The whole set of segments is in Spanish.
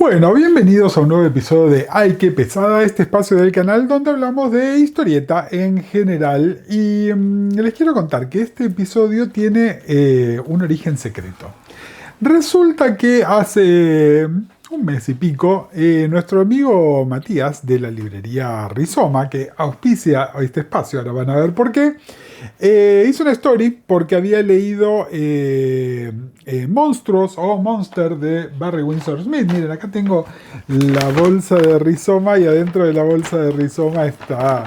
Bueno, bienvenidos a un nuevo episodio de Ay, qué pesada, este espacio del canal donde hablamos de historieta en general. Y les quiero contar que este episodio tiene un origen secreto. Resulta que hace un mes y pico, nuestro amigo Matías de la librería Rizoma, que auspicia este espacio, ahora van a ver por qué, hizo una story porque había leído Monstruos o Monster de Barry Windsor Smith. Miren, acá tengo la bolsa de Rizoma y adentro de la bolsa de Rizoma está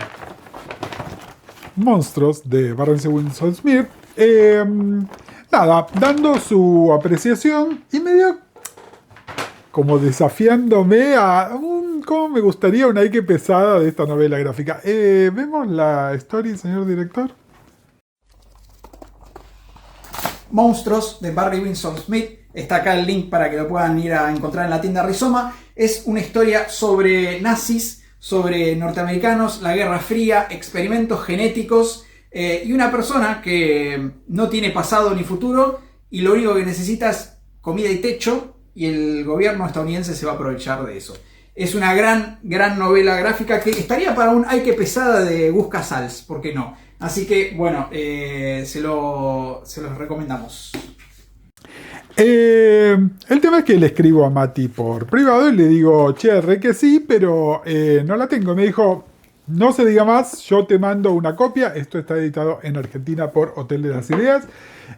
Monstruos de Barry Windsor Smith. Nada, dando su apreciación y medio como desafiándome a cómo me gustaría una Ike pesada de esta novela gráfica. ¿Vemos la story, señor director? Monstruos de Barry Windsor Smith. Está acá el link para que lo puedan ir a encontrar en la tienda Rizoma. Es una historia sobre nazis, sobre norteamericanos, la Guerra Fría, experimentos genéticos y una persona que no tiene pasado ni futuro y lo único que necesita es comida y techo, y el gobierno estadounidense se va a aprovechar de eso. Es una gran novela gráfica que estaría para un Ay, qué pesada de Gus Casals, ¿por qué no? Así que, bueno, se los recomendamos. El tema es que le escribo a Mati por privado y le digo, che, re que sí, pero no la tengo. Me dijo, no se diga más, yo te mando una copia. Esto está editado en Argentina por Hotel de las Ideas.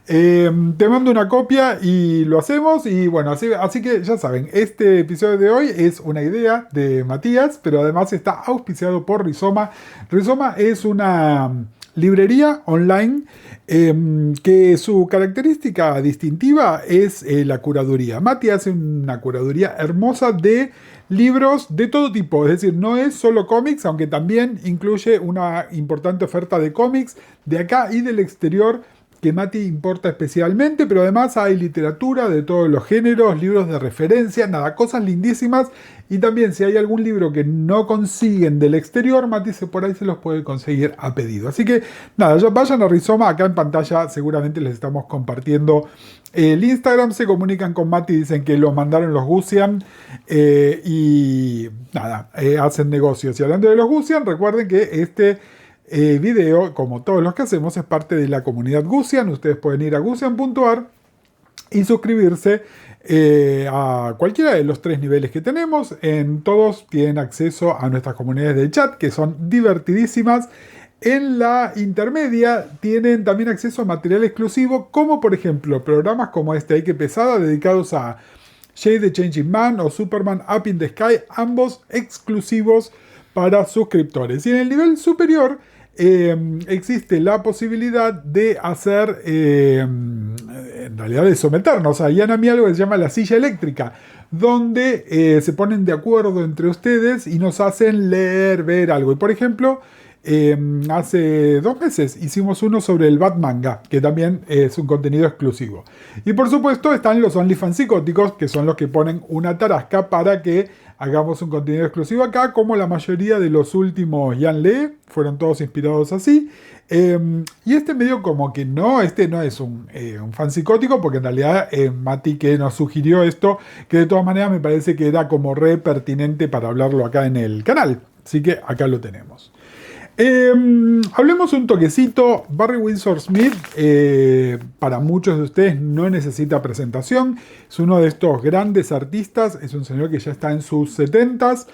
Te mando una copia y lo hacemos. Y bueno, así que ya saben, este episodio de hoy es una idea de Matías, pero además está auspiciado por Rizoma. Rizoma es una librería online que su característica distintiva es la curaduría. Mati hace una curaduría hermosa de libros de todo tipo, es decir, no es solo cómics, aunque también incluye una importante oferta de cómics de acá y del exterior que Mati importa especialmente, pero además hay literatura de todos los géneros, libros de referencia, nada, cosas lindísimas. Y también si hay algún libro que no consiguen del exterior, Mati por ahí se los puede conseguir a pedido. Así que nada, ya vayan a Rizoma, acá en pantalla seguramente les estamos compartiendo el Instagram, se comunican con Mati, dicen que los mandaron los Gusian y nada, hacen negocios. Y hablando de los Gusian, recuerden que este video, como todos los que hacemos, es parte de la comunidad Gusian. Ustedes pueden ir a gusian.ar y suscribirse a cualquiera de los 3 niveles que tenemos. En todos tienen acceso a nuestras comunidades de chat, que son divertidísimas. En la intermedia tienen también acceso a material exclusivo, como por ejemplo programas como este Ay, qué pesada, dedicados a Shade the Changing Man o Superman Up in the Sky, ambos exclusivos para suscriptores. Y en el nivel superior existe la posibilidad de hacer, en realidad de someternos a Ian a mí algo que se llama la silla eléctrica, donde se ponen de acuerdo entre ustedes y nos hacen leer, ver algo. Y por ejemplo, hace 2 meses hicimos uno sobre el Batmanga, que también es un contenido exclusivo. Y por supuesto están los OnlyFans psicóticos, que son los que ponen una tarasca para que hagamos un contenido exclusivo acá, como la mayoría de los últimos Jan Lee, fueron todos inspirados así. Y este medio como que no, este no es un fan psicótico, porque en realidad Mati que nos sugirió esto, que de todas maneras me parece que era como re pertinente para hablarlo acá en el canal. Así que acá lo tenemos. Hablemos un toquecito. Barry Windsor Smith, para muchos de ustedes no necesita presentación. Es uno de estos grandes artistas. Es un señor que ya está en sus 70s.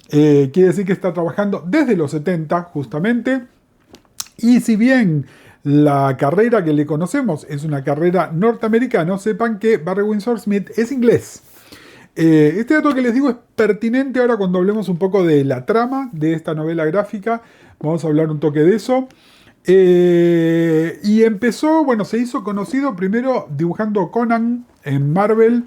Quiere decir que está trabajando desde los 70 justamente. Y si bien la carrera que le conocemos es una carrera norteamericana, sepan que Barry Windsor Smith es inglés. Este dato que les digo es pertinente ahora cuando hablemos un poco de la trama de esta novela gráfica. Vamos a hablar un toque de eso. Y empezó, bueno, se hizo conocido primero dibujando Conan en Marvel.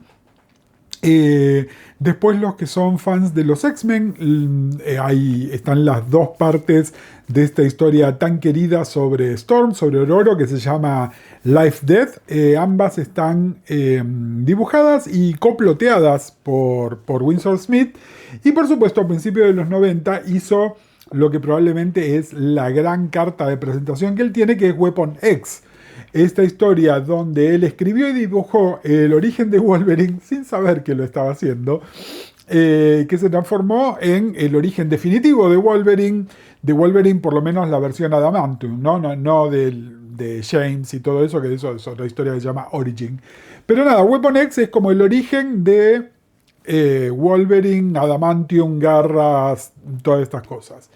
Después los que son fans de los X-Men, ahí están las 2 partes de esta historia tan querida sobre Storm, sobre Ororo, que se llama Life Death. Ambas están dibujadas y coploteadas por Windsor Smith. Y por supuesto a principios de los 90 hizo lo que probablemente es la gran carta de presentación que él tiene, que es Weapon X. Esta historia donde él escribió y dibujó el origen de Wolverine sin saber que lo estaba haciendo. que se transformó en el origen definitivo de Wolverine por lo menos la versión Adamantium, no de James y todo eso, que eso es otra historia que se llama Origin. Pero nada, Weapon X es como el origen de Wolverine, Adamantium, garras, todas estas cosas.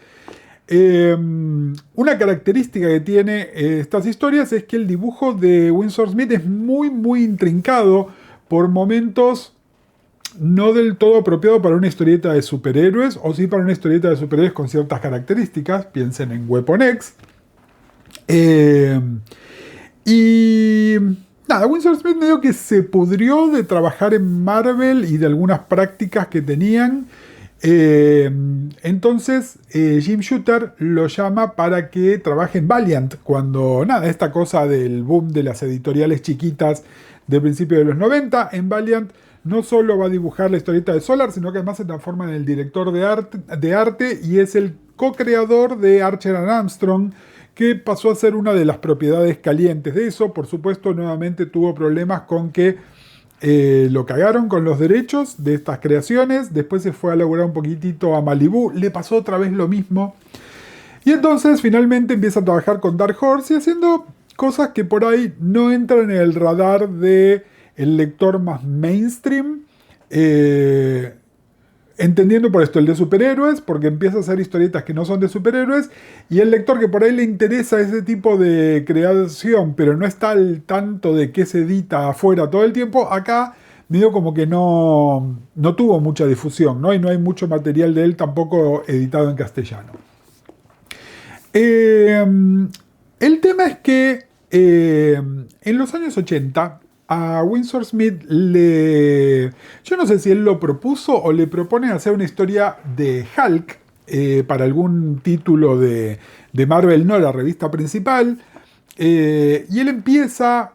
Una característica que tiene estas historias es que el dibujo de Winsor Smith es muy, muy intrincado, por momentos no del todo apropiado para una historieta de superhéroes, o sí para una historieta de superhéroes con ciertas características. Piensen en Weapon X. Y nada, Winsor Smith medio que se pudrió de trabajar en Marvel y de algunas prácticas que tenían. Entonces Jim Shooter lo llama para que trabaje en Valiant, cuando nada, esta cosa del boom de las editoriales chiquitas de principios de los 90, en Valiant no solo va a dibujar la historieta de Solar, sino que además se transforma en el director de arte y es el co-creador de Archer and Armstrong, que pasó a ser una de las propiedades calientes de eso. Por supuesto, nuevamente tuvo problemas con que lo cagaron con los derechos de estas creaciones. Después se fue a laburar un poquitito a Malibu. Le pasó otra vez lo mismo. Y entonces finalmente empieza a trabajar con Dark Horse y haciendo cosas que por ahí no entran en el radar del lector más mainstream. Entendiendo por esto el de superhéroes, porque empieza a hacer historietas que no son de superhéroes, y el lector que por ahí le interesa ese tipo de creación, pero no está al tanto de qué se edita afuera todo el tiempo, acá medio como que no tuvo mucha difusión, ¿no? Y no hay mucho material de él tampoco editado en castellano. El tema es que en los años 80, a Winsor Smith yo no sé si él lo propuso o le propone hacer una historia de Hulk para algún título de Marvel, no la revista principal, y él empieza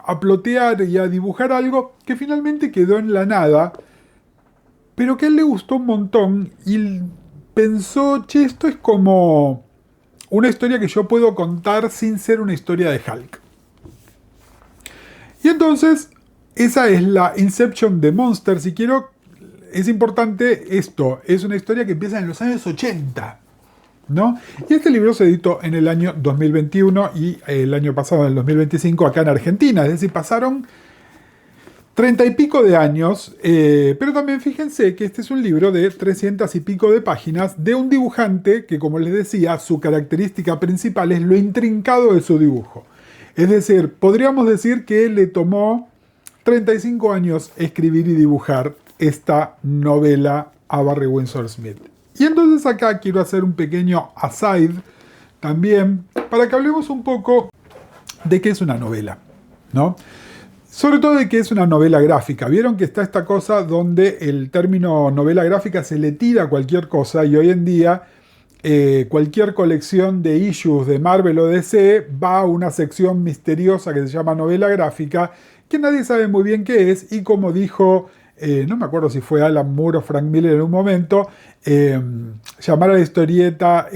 a plotear y a dibujar algo que finalmente quedó en la nada, pero que a él le gustó un montón y pensó, che, esto es como una historia que yo puedo contar sin ser una historia de Hulk. Y entonces, esa es la Inception de Monster. Si quiero, es importante esto. Es una historia que empieza en los años 80, ¿no? Y este libro se editó en el año 2021 y el año pasado, en el 2025, acá en Argentina. Es decir, pasaron 30 y pico de años. Pero también fíjense que este es un libro de 300 y pico de páginas de un dibujante que, como les decía, su característica principal es lo intrincado de su dibujo. Es decir, podríamos decir que le tomó 35 años escribir y dibujar esta novela a Barry Windsor Smith. Y entonces acá quiero hacer un pequeño aside también para que hablemos un poco de qué es una novela, ¿no? Sobre todo de qué es una novela gráfica. Vieron que está esta cosa donde el término novela gráfica se le tira a cualquier cosa y hoy en día cualquier colección de issues de Marvel o DC va a una sección misteriosa que se llama novela gráfica, que nadie sabe muy bien qué es, y como dijo, no me acuerdo si fue Alan Moore o Frank Miller en un momento, llamar a la historieta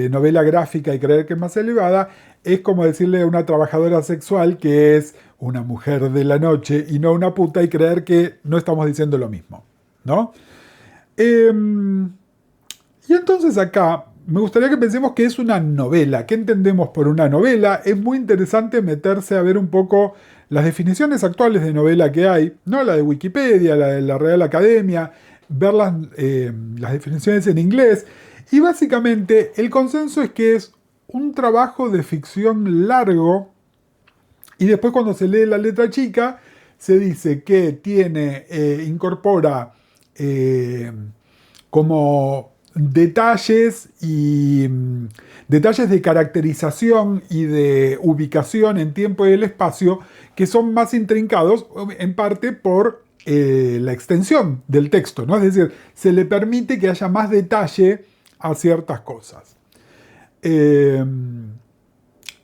novela gráfica y creer que es más elevada, es como decirle a una trabajadora sexual que es una mujer de la noche y no una puta y creer que no estamos diciendo lo mismo, ¿no? Y entonces acá me gustaría que pensemos qué es una novela, qué entendemos por una novela. Es muy interesante meterse a ver un poco las definiciones actuales de novela que hay, no la de Wikipedia, la de la Real Academia, ver las definiciones en inglés. Y básicamente el consenso es que es un trabajo de ficción largo y después cuando se lee la letra chica se dice que incorpora como detalles de caracterización y de ubicación en tiempo y el espacio que son más intrincados en parte por la extensión del texto, ¿no? Es decir, se le permite que haya más detalle a ciertas cosas. Y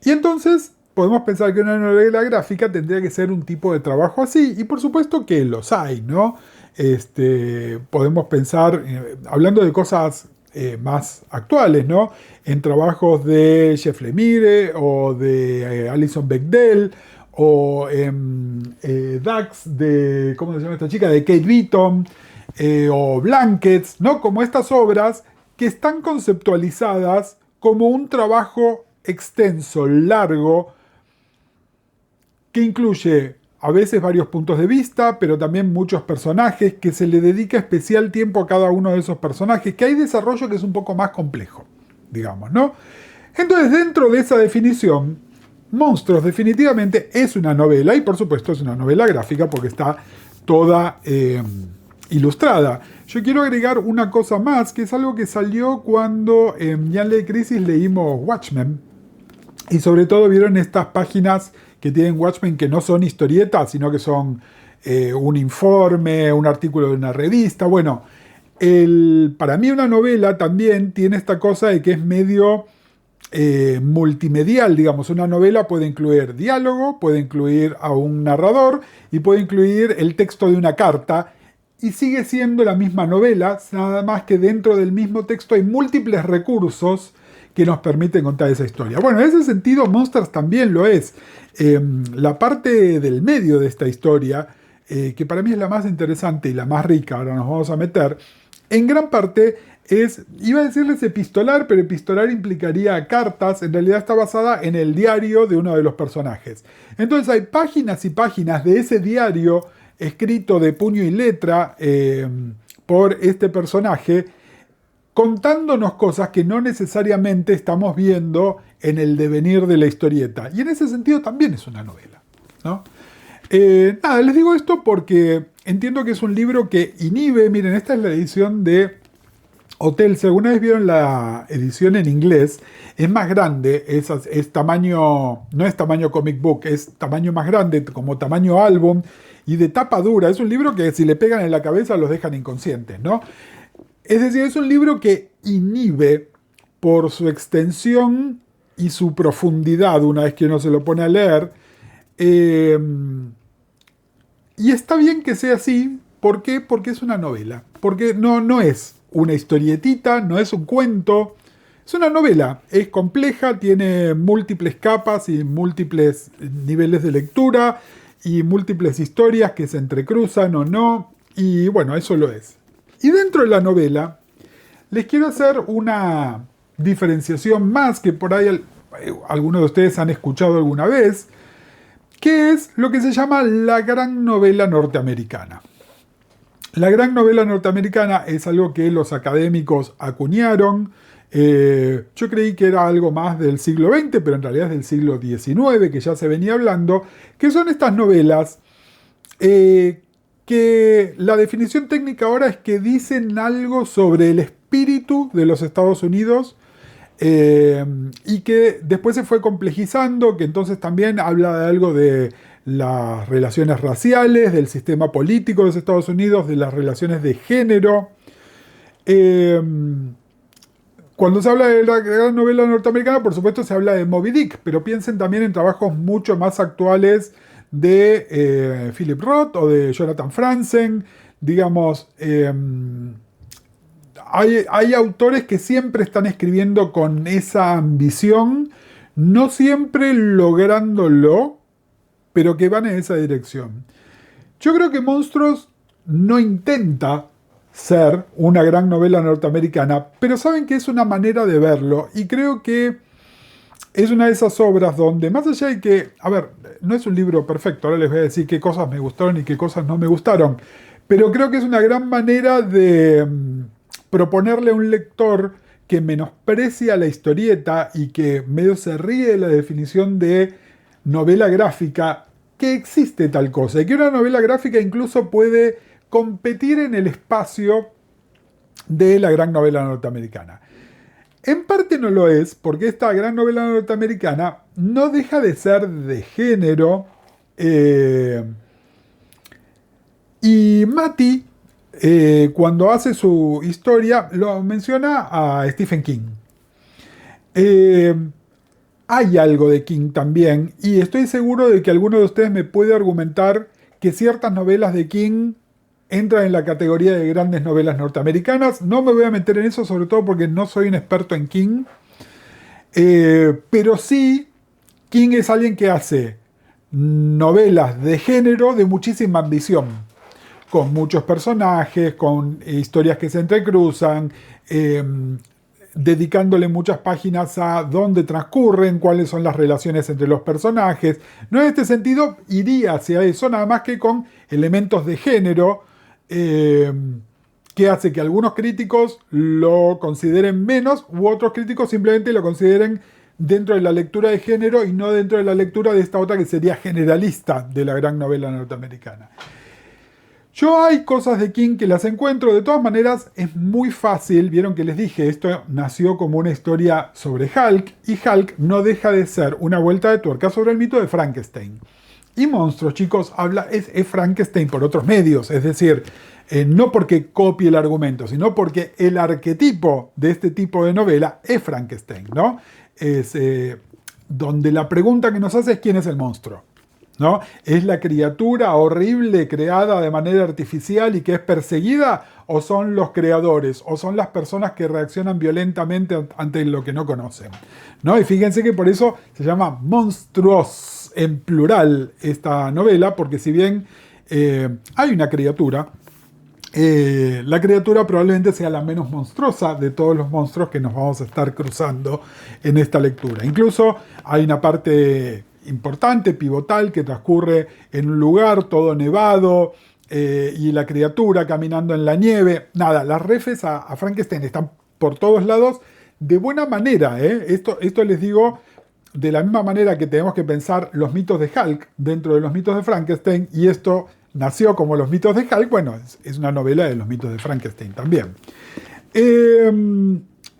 entonces podemos pensar que una novela gráfica tendría que ser un tipo de trabajo así, y por supuesto que los hay, ¿no? Podemos pensar, hablando de cosas más actuales, ¿no? En trabajos de Jeff Lemire o de Alison Bechdel o en Dax de, ¿cómo se llama esta chica? De Kate Beaton. o Blankets, ¿no? Como estas obras que están conceptualizadas como un trabajo extenso, largo, que incluye a veces varios puntos de vista, pero también muchos personajes, que se le dedica especial tiempo a cada uno de esos personajes, que hay desarrollo que es un poco más complejo, digamos, ¿no? Entonces, dentro de esa definición, Monstruos definitivamente es una novela, y por supuesto es una novela gráfica porque está toda ilustrada. Yo quiero agregar una cosa más, que es algo que salió cuando en Ley de Crisis leímos Watchmen, y sobre todo vieron estas páginas que tienen Watchmen que no son historietas, sino que son un informe, un artículo de una revista. Bueno, para mí una novela también tiene esta cosa de que es medio multimedial, digamos. Una novela puede incluir diálogo, puede incluir a un narrador y puede incluir el texto de una carta, y sigue siendo la misma novela, nada más que dentro del mismo texto hay múltiples recursos que nos permiten contar esa historia. Bueno, en ese sentido Monsters también lo es. La parte del medio de esta historia, que para mí es la más interesante y la más rica, ahora nos vamos a meter, en gran parte es, iba a decirles epistolar, pero epistolar implicaría cartas, en realidad está basada en el diario de uno de los personajes. Entonces hay páginas y páginas de ese diario escrito de puño y letra por este personaje, contándonos cosas que no necesariamente estamos viendo en el devenir de la historieta. Y en ese sentido también es una novela, ¿no? Nada, les digo esto porque entiendo que es un libro que inhibe. Miren, esta es la edición de Hotel. Si alguna vez vieron la edición en inglés, es más grande, es tamaño, no es tamaño comic book, es tamaño más grande, como tamaño álbum, y de tapa dura. Es un libro que si le pegan en la cabeza los dejan inconscientes, ¿no? Es decir, es un libro que inhibe por su extensión y su profundidad una vez que uno se lo pone a leer. Y está bien que sea así. ¿Por qué? Porque es una novela. Porque no es una historietita, no es un cuento. Es una novela. Es compleja, tiene múltiples capas y múltiples niveles de lectura y múltiples historias que se entrecruzan o no. Y bueno, eso lo es. Y dentro de la novela, les quiero hacer una diferenciación más que por ahí algunos de ustedes han escuchado alguna vez, que es lo que se llama la gran novela norteamericana. La gran novela norteamericana es algo que los académicos acuñaron. Yo creí que era algo más del siglo XX, pero en realidad es del siglo XIX, que ya se venía hablando, que son estas novelas que la definición técnica ahora es que dicen algo sobre el espíritu de los Estados Unidos, y que después se fue complejizando, que entonces también habla de algo de las relaciones raciales, del sistema político de los Estados Unidos, de las relaciones de género. Cuando se habla de la gran novela norteamericana, por supuesto se habla de Moby Dick, pero piensen también en trabajos mucho más actuales de Philip Roth o de Jonathan Franzen. Digamos, hay autores que siempre están escribiendo con esa ambición, no siempre lográndolo, pero que van en esa dirección. Yo creo que Monstruos no intenta ser una gran novela norteamericana, pero saben que es una manera de verlo, y creo que es una de esas obras donde, más allá de que, a ver, no es un libro perfecto, ahora les voy a decir qué cosas me gustaron y qué cosas no me gustaron, pero creo que es una gran manera de proponerle a un lector que menosprecia la historieta y que medio se ríe de la definición de novela gráfica, que existe tal cosa, y que una novela gráfica incluso puede competir en el espacio de la gran novela norteamericana. En parte no lo es, porque esta gran novela norteamericana no deja de ser de género, y Mati, cuando hace su historia, lo menciona a Stephen King. Hay algo de King también, y estoy seguro de que alguno de ustedes me puede argumentar que ciertas novelas de King entran en la categoría de grandes novelas norteamericanas. No me voy a meter en eso, sobre todo porque no soy un experto en King. Pero sí, King es alguien que hace novelas de género de muchísima ambición. con muchos personajes, con historias que se entrecruzan, dedicándole muchas páginas a dónde transcurren, cuáles son las relaciones entre los personajes. No, en este sentido iría hacia eso, nada más que con elementos de género, que hace que algunos críticos lo consideren menos u otros críticos simplemente lo consideren dentro de la lectura de género y no dentro de la lectura de esta otra que sería generalista de la gran novela norteamericana. Yo hay cosas de King que las encuentro, de todas maneras es muy fácil, vieron que les dije, esto nació como una historia sobre Hulk, y Hulk no deja de ser una vuelta de tuerca sobre el mito de Frankenstein. Y Monstruos, chicos, es Frankenstein por otros medios, es decir, no porque copie el argumento, sino porque el arquetipo de este tipo de novela es Frankenstein, ¿no? Es donde la pregunta que nos hace es ¿quién es el monstruo? ¿No? ¿Es la criatura horrible creada de manera artificial y que es perseguida? ¿O son los creadores? ¿O son las personas que reaccionan violentamente ante lo que no conocen? ¿No? Y fíjense que por eso se llama Monstruos en plural esta novela, porque si bien hay una criatura, la criatura probablemente sea la menos monstruosa de todos los monstruos que nos vamos a estar cruzando en esta lectura. Incluso hay una parte importante, pivotal, que transcurre en un lugar todo nevado y la criatura caminando en la nieve. Nada, las refes a Frankenstein están por todos lados de buena manera. Esto les digo de la misma manera que tenemos que pensar los mitos de Hulk dentro de los mitos de Frankenstein, y esto nació como los mitos de Hulk. Bueno, es una novela de los mitos de Frankenstein también.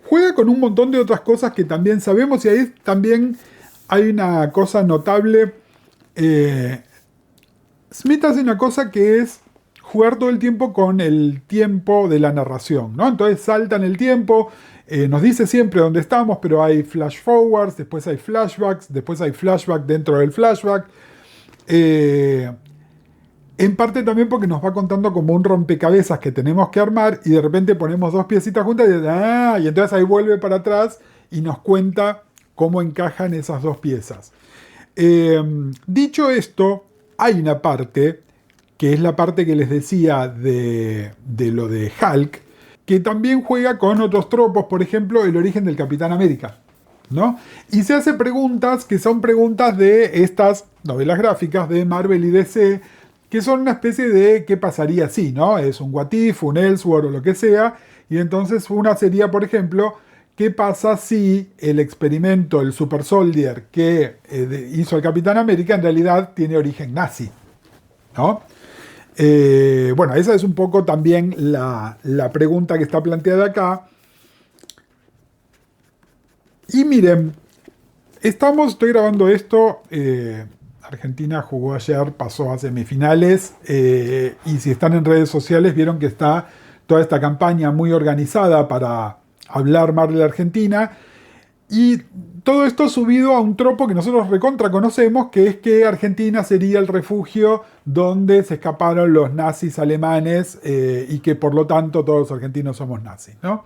Juega con un montón de otras cosas que también sabemos, y ahí también hay una cosa notable. Smith hace una cosa que es jugar todo el tiempo con el tiempo de la narración, ¿no? Entonces salta en el tiempo, nos dice siempre dónde estamos, pero hay flash forwards, después hay flashbacks, después hay flashback dentro del flashback. En parte también porque nos va contando como un rompecabezas que tenemos que armar, y de repente ponemos dos piecitas juntas y entonces ahí vuelve para atrás y nos cuenta cómo encajan esas dos piezas. Dicho esto, hay una parte, que es la parte que les decía de lo de Hulk, que también juega con otros tropos, por ejemplo, el origen del Capitán América, ¿no? Y se hace preguntas que son preguntas de estas novelas gráficas de Marvel y DC, que son una especie de ¿qué pasaría si? ¿No? Es un What If, un Elseworld o lo que sea, y entonces una sería, por ejemplo, ¿qué pasa si el experimento, el Super Soldier que hizo el Capitán América en realidad tiene origen nazi? ¿No? Bueno, esa es un poco también la pregunta que está planteada acá. Y miren, estoy grabando esto, Argentina jugó ayer, pasó a semifinales, y si están en redes sociales vieron que está toda esta campaña muy organizada para hablar mal de la Argentina, y todo esto subido a un tropo que nosotros recontra conocemos, que es que Argentina sería el refugio donde se escaparon los nazis alemanes, y que por lo tanto todos los argentinos somos nazis, ¿no?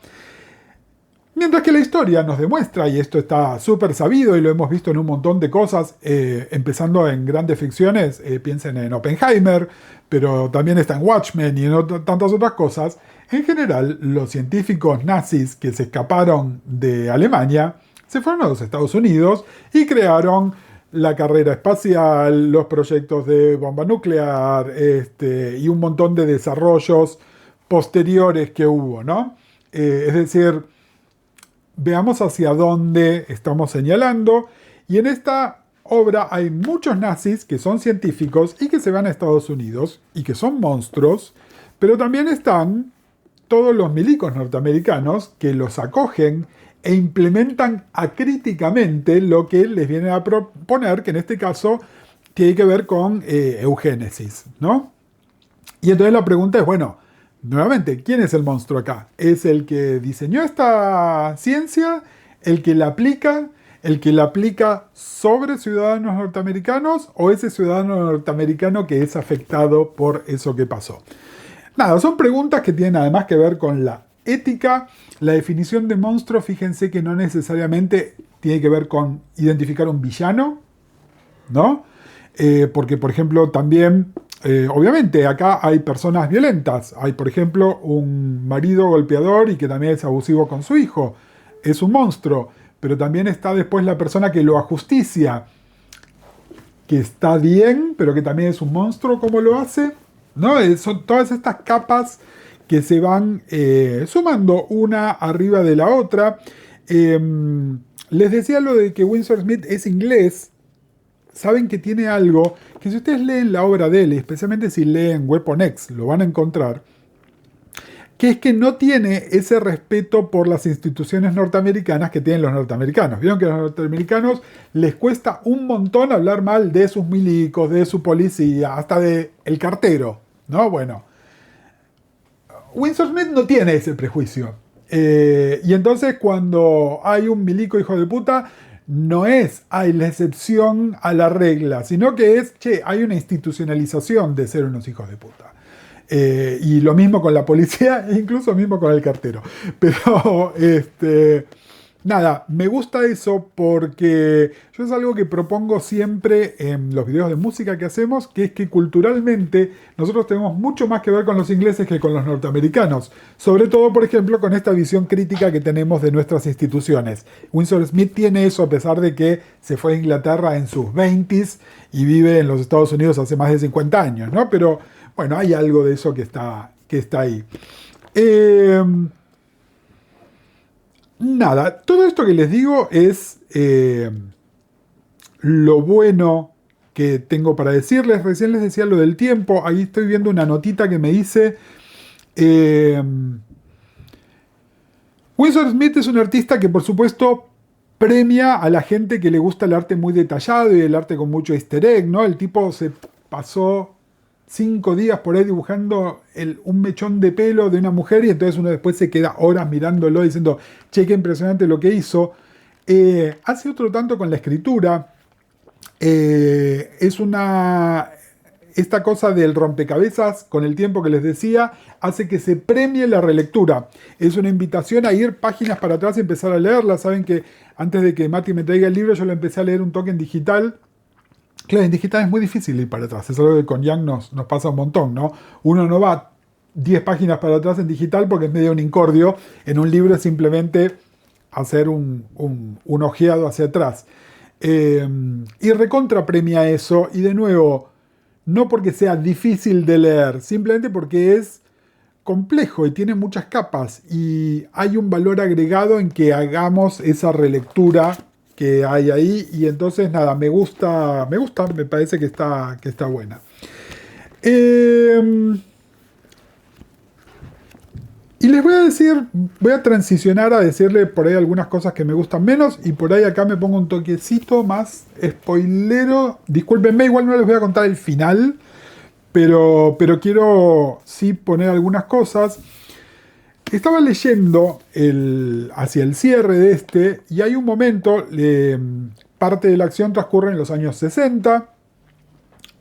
Mientras que la historia nos demuestra, y esto está súper sabido y lo hemos visto en un montón de cosas, empezando en grandes ficciones, piensen en Oppenheimer, pero también está en Watchmen y en tantas otras cosas. En general, los científicos nazis que se escaparon de Alemania se fueron a los Estados Unidos y crearon la carrera espacial, los proyectos de bomba nuclear, y un montón de desarrollos posteriores que hubo, ¿no? Es decir, veamos hacia dónde estamos señalando, y en esta obra hay muchos nazis que son científicos y que se van a Estados Unidos y que son monstruos, pero también están todos los milicos norteamericanos que los acogen e implementan acríticamente lo que les vienen a proponer, que en este caso tiene que ver con eugénesis, ¿no? Y entonces la pregunta es, bueno, nuevamente, ¿quién es el monstruo acá? ¿Es el que diseñó esta ciencia? ¿El que la aplica? ¿El que la aplica sobre ciudadanos norteamericanos? ¿O ese ciudadano norteamericano que es afectado por eso que pasó? Nada, son preguntas que tienen además que ver con la ética. La definición de monstruo, fíjense que no necesariamente tiene que ver con identificar un villano, ¿no? Porque, por ejemplo, también obviamente acá hay personas violentas. Hay, por ejemplo, un marido golpeador y que también es abusivo con su hijo. Es un monstruo. Pero también está después la persona que lo ajusticia, que está bien, pero que también es un monstruo como lo hace. ¿No? Son todas estas capas que se van sumando una arriba de la otra. Les decía lo de que Winsor Smith es inglés. Saben que tiene algo que si ustedes leen la obra de él, especialmente si leen Weapon X, lo van a encontrar, que es que no tiene ese respeto por las instituciones norteamericanas que tienen los norteamericanos. Vieron que a los norteamericanos les cuesta un montón hablar mal de sus milicos, de su policía, hasta de el cartero, ¿no? Bueno, Winsor Smith no tiene ese prejuicio. Y entonces cuando hay un milico hijo de puta, no es hay la excepción a la regla, sino que es, che, hay una institucionalización de ser unos hijos de puta. Y lo mismo con la policía, e incluso mismo con el cartero. Pero, nada, me gusta eso porque yo es algo que propongo siempre en los videos de música que hacemos, que es que culturalmente nosotros tenemos mucho más que ver con los ingleses que con los norteamericanos. Sobre todo, por ejemplo, con esta visión crítica que tenemos de nuestras instituciones. Winsor Smith tiene eso a pesar de que se fue a Inglaterra en sus 20s y vive en los Estados Unidos hace más de 50 años, ¿no? Pero, bueno, hay algo de eso que está ahí. Nada, todo esto que les digo es lo bueno que tengo para decirles. Recién les decía lo del tiempo. Ahí estoy viendo una notita que me dice. Winsor Smith es un artista que, por supuesto, premia a la gente que le gusta el arte muy detallado y el arte con mucho easter egg, ¿no? El tipo se pasó 5 días por ahí dibujando un mechón de pelo de una mujer y entonces uno después se queda horas mirándolo diciendo, che, qué impresionante lo que hizo. Hace otro tanto con la escritura. Esta cosa del rompecabezas con el tiempo que les decía hace que se premie la relectura. Es una invitación a ir páginas para atrás y empezar a leerlas. Saben que antes de que Mati me traiga el libro yo lo empecé a leer un toque en digital. Claro, en digital es muy difícil ir para atrás. Es algo que con Young nos pasa un montón, ¿no? Uno no va 10 páginas para atrás en digital porque es medio un incordio. En un libro es simplemente hacer un ojeado hacia atrás. Y recontra premia eso. Y de nuevo, no porque sea difícil de leer, simplemente porque es complejo y tiene muchas capas. Y hay un valor agregado en que hagamos esa relectura que hay ahí, y entonces nada, me gusta, me parece que está buena. Y les voy a decir, voy a transicionar a decirle por ahí algunas cosas que me gustan menos, y por ahí acá me pongo un toquecito más spoilero. Discúlpenme, igual no les voy a contar el final, pero quiero sí poner algunas cosas. Estaba leyendo hacia el cierre de y hay un momento, parte de la acción transcurre en los años 60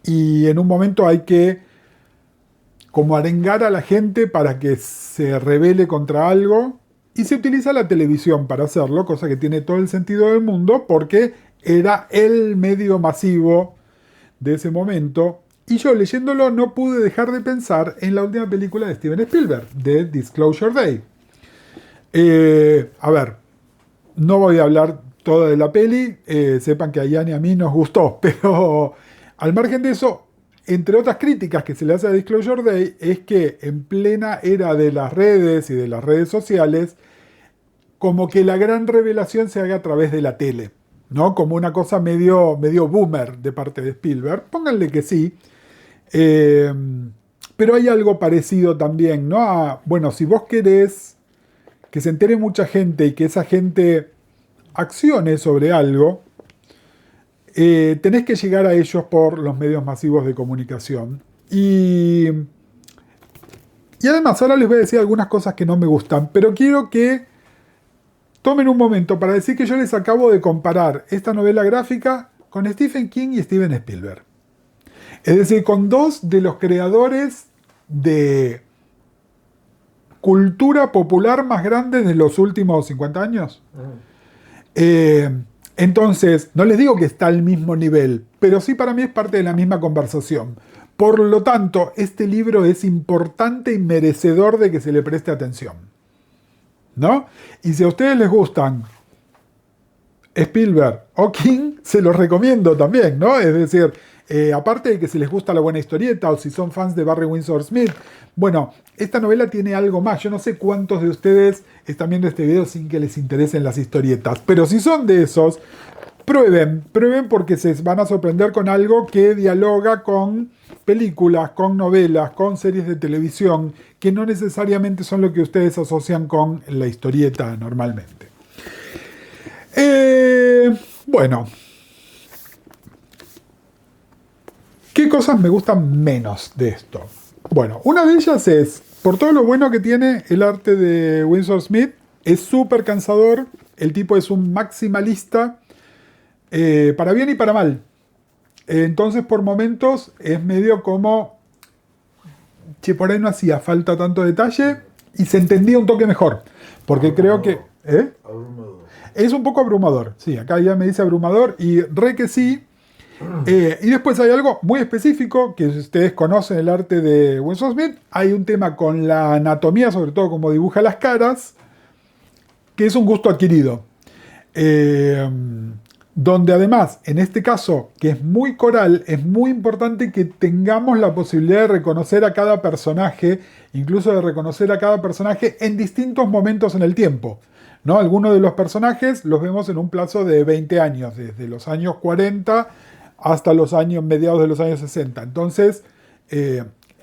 y en un momento hay que como arengar a la gente para que se rebele contra algo y se utiliza la televisión para hacerlo, cosa que tiene todo el sentido del mundo porque era el medio masivo de ese momento. Y yo leyéndolo no pude dejar de pensar en la última película de Steven Spielberg, de Disclosure Day. A ver, no voy a hablar toda de la peli, sepan que a Ian y a mí nos gustó, pero al margen de eso, entre otras críticas que se le hace a Disclosure Day, es que en plena era de las redes y de las redes sociales, como que la gran revelación se haga a través de la tele, ¿no? Como una cosa medio boomer de parte de Spielberg. Pónganle que sí. Pero hay algo parecido también, ¿no? Bueno, si vos querés que se entere mucha gente y que esa gente accione sobre algo, tenés que llegar a ellos por los medios masivos de comunicación. Y además, ahora les voy a decir algunas cosas que no me gustan, pero quiero que tomen un momento para decir que yo les acabo de comparar esta novela gráfica con Stephen King y Steven Spielberg. Es decir, con dos de los creadores de cultura popular más grandes de los últimos 50 años. Entonces, no les digo que está al mismo nivel, pero sí para mí es parte de la misma conversación. Por lo tanto, este libro es importante y merecedor de que se le preste atención, ¿no? Y si a ustedes les gustan Spielberg o King, se los recomiendo también, ¿no? Es decir, aparte de que si les gusta la buena historieta o si son fans de Barry Windsor Smith, bueno, esta novela tiene algo más. Yo no sé cuántos de ustedes están viendo este video sin que les interesen las historietas, pero si son de esos, prueben porque se van a sorprender con algo que dialoga con películas, con novelas, con series de televisión, que no necesariamente son lo que ustedes asocian con la historieta normalmente. Bueno, ¿qué cosas me gustan menos de esto? Bueno, una de ellas es, por todo lo bueno que tiene el arte de Windsor Smith, es súper cansador, el tipo es un maximalista, para bien y para mal. Entonces, por momentos, es medio como, che, por ahí no hacía falta tanto detalle y se entendía un toque mejor. Porque creo que... Abrumador. Es un poco abrumador, sí, acá ya me dice abrumador y re que sí. Y después hay algo muy específico, que si ustedes conocen el arte de Winsor Smith, hay un tema con la anatomía, sobre todo cómo dibuja las caras, que es un gusto adquirido. Donde además, en este caso, que es muy coral, es muy importante que tengamos la posibilidad de reconocer a cada personaje, incluso de reconocer a cada personaje en distintos momentos en el tiempo, ¿no? Algunos de los personajes los vemos en un plazo de 20 años, desde los años 40 hasta los años mediados de los años 60. Entonces,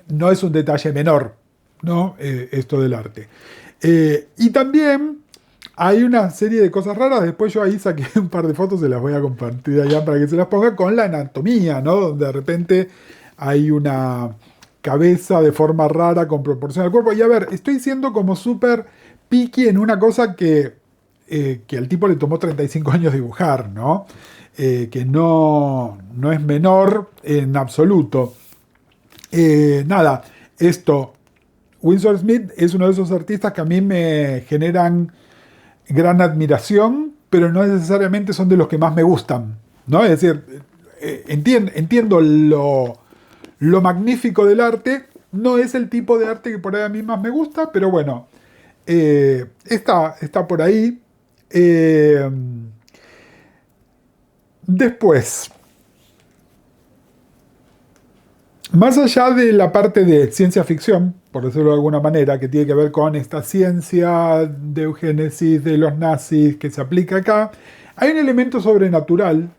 no es un detalle menor, ¿no? Esto del arte. Y también hay una serie de cosas raras. Después yo ahí saqué un par de fotos, se las voy a compartir allá para que se las ponga, con la anatomía, ¿no? Donde de repente hay una cabeza de forma rara con proporción al cuerpo. Y a ver, estoy siendo como súper picky en una cosa que al tipo le tomó 35 años dibujar, ¿no? Que no es menor en absoluto. Nada, Winsor Smith es uno de esos artistas que a mí me generan gran admiración, pero no necesariamente son de los que más me gustan, ¿no? Es decir, entiendo lo magnífico del arte, no es el tipo de arte que por ahí a mí más me gusta, pero bueno, está por ahí. Después, más allá de la parte de ciencia ficción, por decirlo de alguna manera, que tiene que ver con esta ciencia de eugenesis de los nazis que se aplica acá, hay un elemento sobrenatural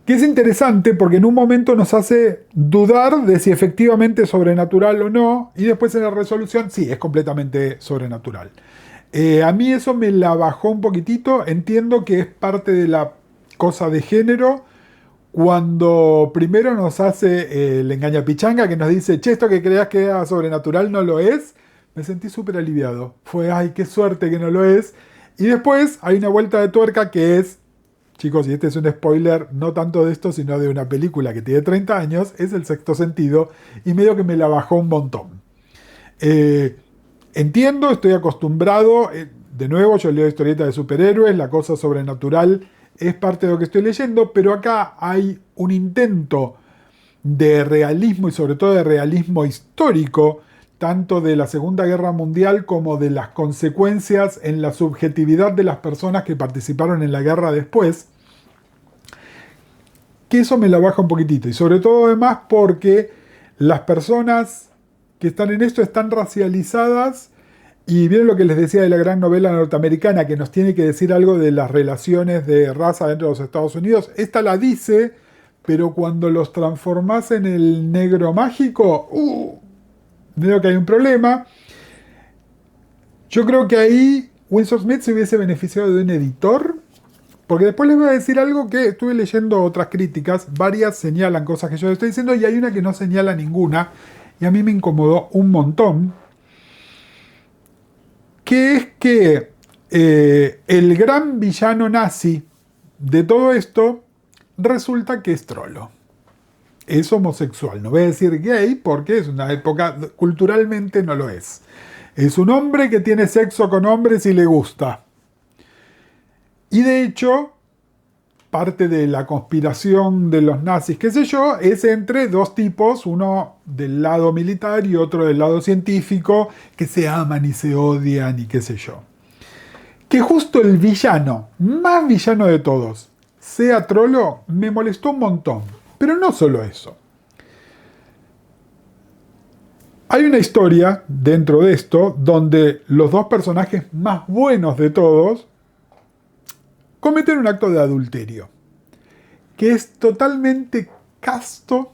que es interesante porque en un momento nos hace dudar de si efectivamente es sobrenatural o no, y después en la resolución, sí, es completamente sobrenatural. A mí eso me la bajó un poquitito, entiendo que es parte de la cosa de género, cuando primero nos hace el engañapichanga que nos dice, che, esto que creas que era sobrenatural no lo es, me sentí súper aliviado. Fue, ay, qué suerte que no lo es. Y después hay una vuelta de tuerca que es, chicos, y este es un spoiler, no tanto de esto, sino de una película que tiene 30 años, es El Sexto Sentido, y medio que me la bajó un montón. Entiendo, estoy acostumbrado, de nuevo, yo leo historietas de superhéroes, la cosa sobrenatural es parte de lo que estoy leyendo, pero acá hay un intento de realismo y sobre todo de realismo histórico, tanto de la Segunda Guerra Mundial como de las consecuencias en la subjetividad de las personas que participaron en la guerra después, que eso me la baja un poquitito, y sobre todo además porque las personas que están en esto están racializadas. Y vieron lo que les decía de la gran novela norteamericana, que nos tiene que decir algo de las relaciones de raza dentro de los Estados Unidos. Esta la dice, pero cuando los transformás en el negro mágico, veo que hay un problema. Yo creo que ahí Winsor Smith se hubiese beneficiado de un editor, porque después les voy a decir algo que estuve leyendo otras críticas, varias señalan cosas que yo estoy diciendo y hay una que no señala ninguna, y a mí me incomodó un montón. Que es que el gran villano nazi de todo esto resulta que es trolo. Es homosexual. No voy a decir gay porque es una época, culturalmente no lo es. Es un hombre que tiene sexo con hombres y le gusta. Y de hecho, parte de la conspiración de los nazis, qué sé yo, es entre dos tipos, uno del lado militar y otro del lado científico, que se aman y se odian y qué sé yo. Que justo el villano, más villano de todos, sea Trollo, me molestó un montón. Pero no solo eso. Hay una historia dentro de esto donde los dos personajes más buenos de todos cometen un acto de adulterio, que es totalmente casto.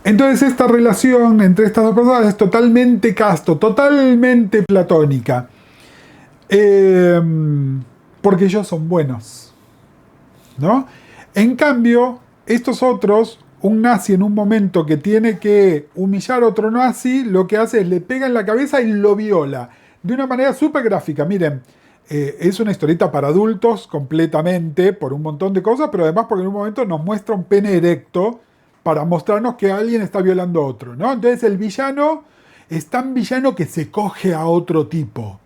Entonces esta relación entre estas dos personas es totalmente casto, totalmente platónica. Porque ellos son buenos, ¿no? En cambio, estos otros, un nazi en un momento que tiene que humillar a otro nazi, lo que hace es le pega en la cabeza y lo viola. De una manera súper gráfica. Miren, es una historieta para adultos completamente, por un montón de cosas, pero además porque en un momento nos muestra un pene erecto para mostrarnos que alguien está violando a otro, ¿no? Entonces el villano es tan villano que se coge a otro tipo,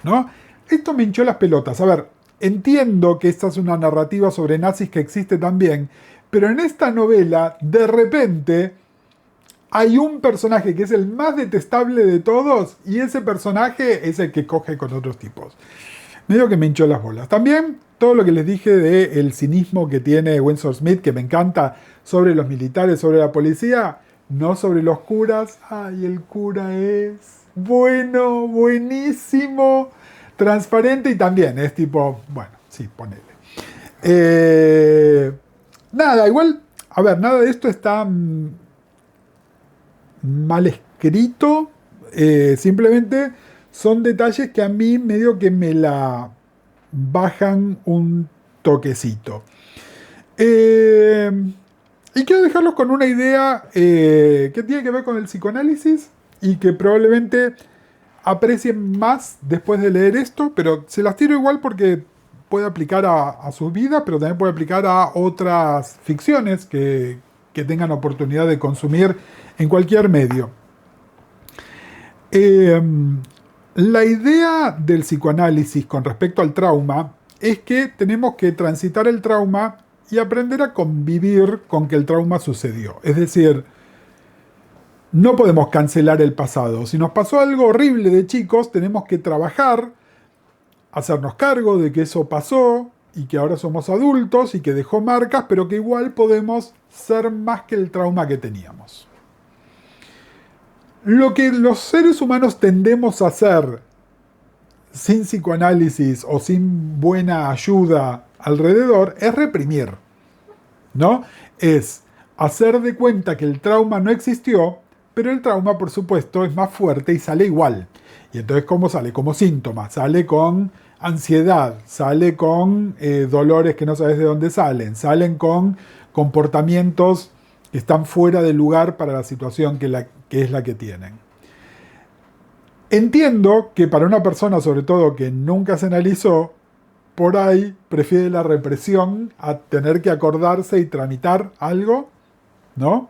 ¿no? Esto me hinchó las pelotas. A ver, entiendo que esta es una narrativa sobre nazis que existe también, pero en esta novela, de repente, hay un personaje que es el más detestable de todos y ese personaje es el que coge con otros tipos. Medio que me hinchó las bolas. También todo lo que les dije del cinismo que tiene Winsor Smith, que me encanta, sobre los militares, sobre la policía, no sobre los curas. Ay, el cura es bueno, buenísimo, transparente y también es tipo, bueno, sí, ponele. Nada, igual, a ver, nada de esto está mal escrito, simplemente son detalles que a mí medio que me la bajan un toquecito. Y quiero dejarlos con una idea que tiene que ver con el psicoanálisis y que probablemente aprecien más después de leer esto, pero se las tiro igual porque puede aplicar a sus vidas, pero también puede aplicar a otras ficciones que tengan oportunidad de consumir en cualquier medio. La idea del psicoanálisis con respecto al trauma es que tenemos que transitar el trauma y aprender a convivir con que el trauma sucedió. Es decir, no podemos cancelar el pasado. Si nos pasó algo horrible de chicos, tenemos que trabajar, hacernos cargo de que eso pasó y que ahora somos adultos y que dejó marcas, pero que igual podemos ser más que el trauma que teníamos. Lo que los seres humanos tendemos a hacer sin psicoanálisis o sin buena ayuda alrededor es reprimir, ¿no? Es hacer de cuenta que el trauma no existió, pero el trauma, por supuesto, es más fuerte y sale igual. Y entonces, ¿cómo sale? Como síntoma. Sale con ansiedad, sale con dolores que no sabes de dónde salen, salen con comportamientos que están fuera de lugar para la situación que es la que tienen. Entiendo que para una persona, sobre todo que nunca se analizó, por ahí prefiere la represión a tener que acordarse y tramitar algo, ¿no?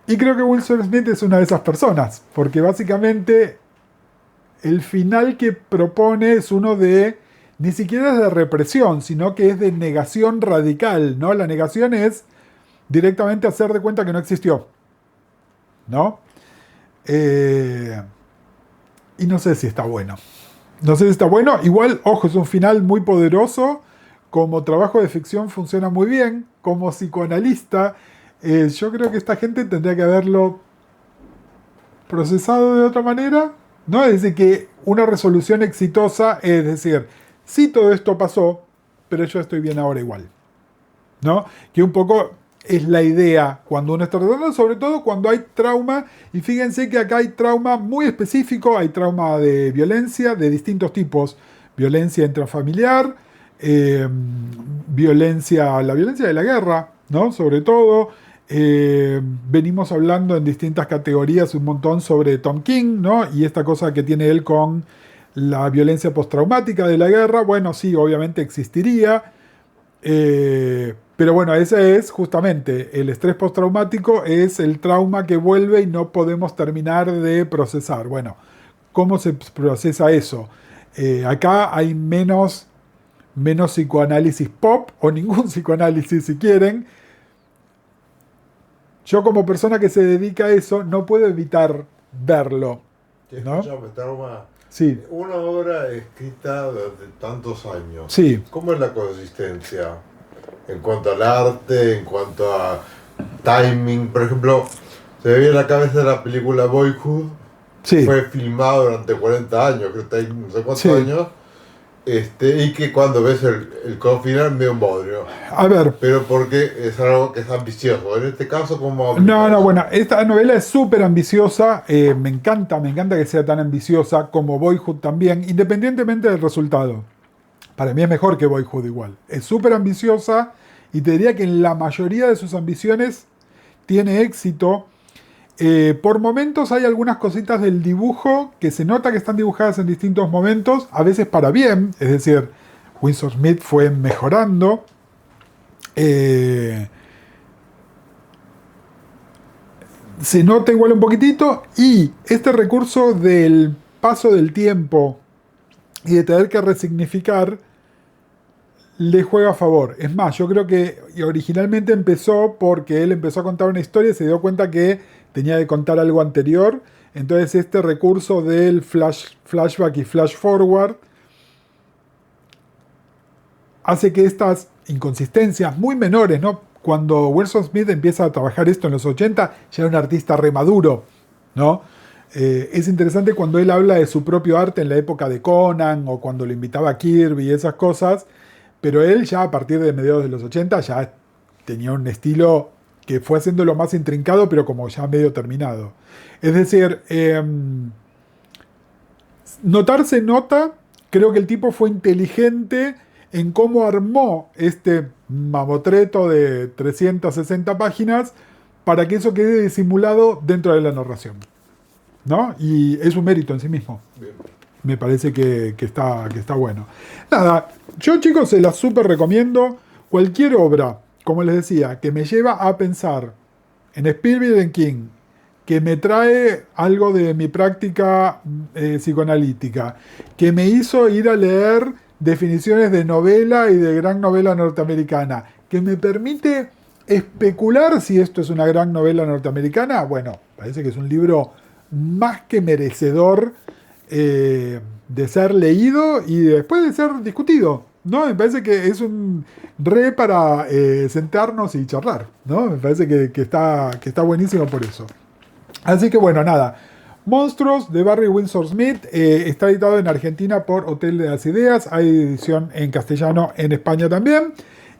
Y creo que Winsor Smith es una de esas personas, porque básicamente el final que propone es uno de, ni siquiera es de represión, sino que es de negación radical, ¿no? La negación es directamente hacer de cuenta que no existió, ¿no? Y no sé si está bueno. No sé si está bueno. Igual, ojo, es un final muy poderoso. Como trabajo de ficción funciona muy bien. Como psicoanalista, yo creo que esta gente tendría que haberlo procesado de otra manera, ¿no? Es decir, que una resolución exitosa es decir, sí, todo esto pasó, pero yo estoy bien ahora igual, ¿no? Que un poco es la idea cuando uno está tratando, sobre todo cuando hay trauma, y fíjense que acá hay trauma muy específico, hay trauma de violencia de distintos tipos, violencia intrafamiliar, la violencia de la guerra, ¿no? Sobre todo, venimos hablando en distintas categorías un montón sobre Tom King, ¿no? Y esta cosa que tiene él con la violencia postraumática de la guerra, bueno, sí, obviamente existiría, pero bueno, ese es justamente el estrés postraumático, es el trauma que vuelve y no podemos terminar de procesar. Bueno, ¿cómo se procesa eso? Acá hay menos menos psicoanálisis pop, o ningún psicoanálisis si quieren. Yo como persona que se dedica a eso no puedo evitar verlo, ¿no? Escúchame, Taruma, Sí, una obra escrita durante tantos años, sí. ¿cómo es la consistencia? En cuanto al arte, en cuanto a timing, por ejemplo, se me viene a la cabeza la película Boyhood, Sí. fue filmado durante 40 años, creo que hay no sé cuántos Sí. años, y que cuando ves el codo final medio un bodrio, A ver, pero porque es algo que es ambicioso, en este caso como... no, bueno, esta novela es súper ambiciosa, me encanta que sea tan ambiciosa como Boyhood también, independientemente del resultado. Para mí es mejor que Boyhood igual. Es súper ambiciosa y te diría que en la mayoría de sus ambiciones tiene éxito. Por momentos hay algunas cositas del dibujo que se nota que están dibujadas en distintos momentos, a veces para bien, es decir, Winsor Smith fue mejorando. Se nota igual un poquitito, y este recurso del paso del tiempo y de tener que resignificar le juega a favor. Es más, yo creo que originalmente empezó porque él empezó a contar una historia y se dio cuenta que tenía que contar algo anterior. Entonces este recurso del flashback y flash forward hace que estas inconsistencias muy menores, ¿no? Cuando Wilson Smith empieza a trabajar esto en los 80, ya era un artista remaduro, ¿no? Es interesante cuando él habla de su propio arte en la época de Conan o cuando lo invitaba a Kirby y esas cosas, pero él ya a partir de mediados de los 80 ya tenía un estilo que fue haciéndolo más intrincado, pero como ya medio terminado. Es decir, notarse nota, creo que el tipo fue inteligente en cómo armó este mamotreto de 360 páginas para que eso quede disimulado dentro de la narración, ¿no? Y es un mérito en sí mismo. Bien. Me parece que está bueno. Nada, yo chicos se las súper recomiendo. Cualquier obra, como les decía, que me lleva a pensar en Spielberg y en King, que me trae algo de mi práctica psicoanalítica, que me hizo ir a leer definiciones de novela y de gran novela norteamericana, que me permite especular si esto es una gran novela norteamericana, bueno, parece que es un libro más que merecedor de ser leído y después de ser discutido, ¿no? Me parece que es un re para sentarnos y charlar, ¿no? Me parece que está buenísimo por eso. Así que bueno, nada. Monstruos de Barry Windsor Smith está editado en Argentina por Hotel de las Ideas. Hay edición en castellano en España también.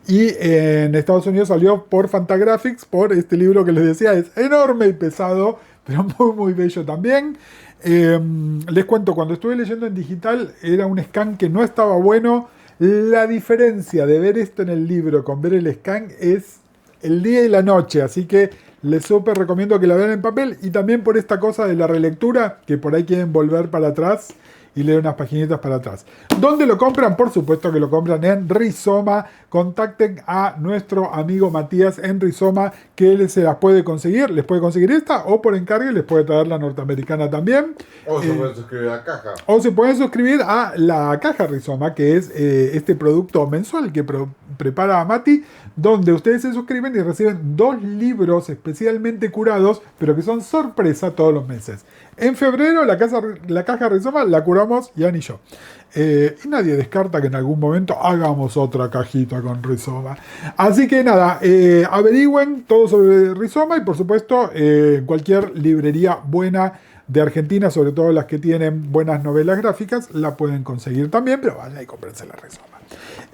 Y en Estados Unidos salió por Fantagraphics, por este libro que les decía, es enorme y pesado, pero muy muy bello también. Les cuento, cuando estuve leyendo en digital era un scan que no estaba bueno. La diferencia de ver esto en el libro con ver el scan es el día y la noche, así que les súper recomiendo que la vean en papel, y también por esta cosa de la relectura, que por ahí quieren volver para atrás y leer unas paginitas para atrás. ¿Dónde lo compran? Por supuesto que lo compran en Rizoma. Contacten a nuestro amigo Matías en Rizoma, que él se las puede conseguir. Les puede conseguir esta, o por encargue les puede traer la norteamericana también. O se pueden suscribir a la caja. O se pueden suscribir a la caja Rizoma, que es este producto mensual que prepara Mati, donde ustedes se suscriben y reciben 2 libros especialmente curados, pero que son sorpresa todos los meses. En febrero la caja Rizoma la curamos Ian y yo. Y nadie descarta que en algún momento hagamos otra cajita con Rizoma. Así que nada, averigüen todo sobre Rizoma y por supuesto cualquier librería buena de Argentina, sobre todo las que tienen buenas novelas gráficas, la pueden conseguir también, pero vayan y cómprense la Rizoma.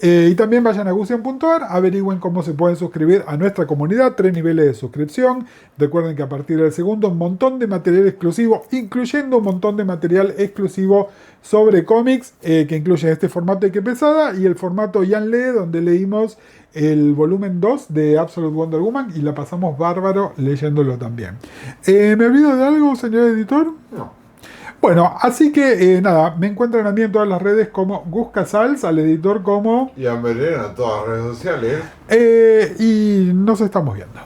Y también vayan a Gusion.ar, averigüen cómo se pueden suscribir a nuestra comunidad, 3 niveles de suscripción. Recuerden que a partir del segundo un montón de material exclusivo, incluyendo un montón de material exclusivo sobre cómics, que incluye este formato de Que Pesada y el formato Ian Lee, donde leímos el volumen 2 de Absolute Wonder Woman y la pasamos bárbaro leyéndolo también. ¿Me olvido de algo, señor editor? No. Bueno, así que nada, me encuentran a mí en todas las redes como Gus Casals, al editor como... Y a Melena en todas las redes sociales. y nos estamos viendo.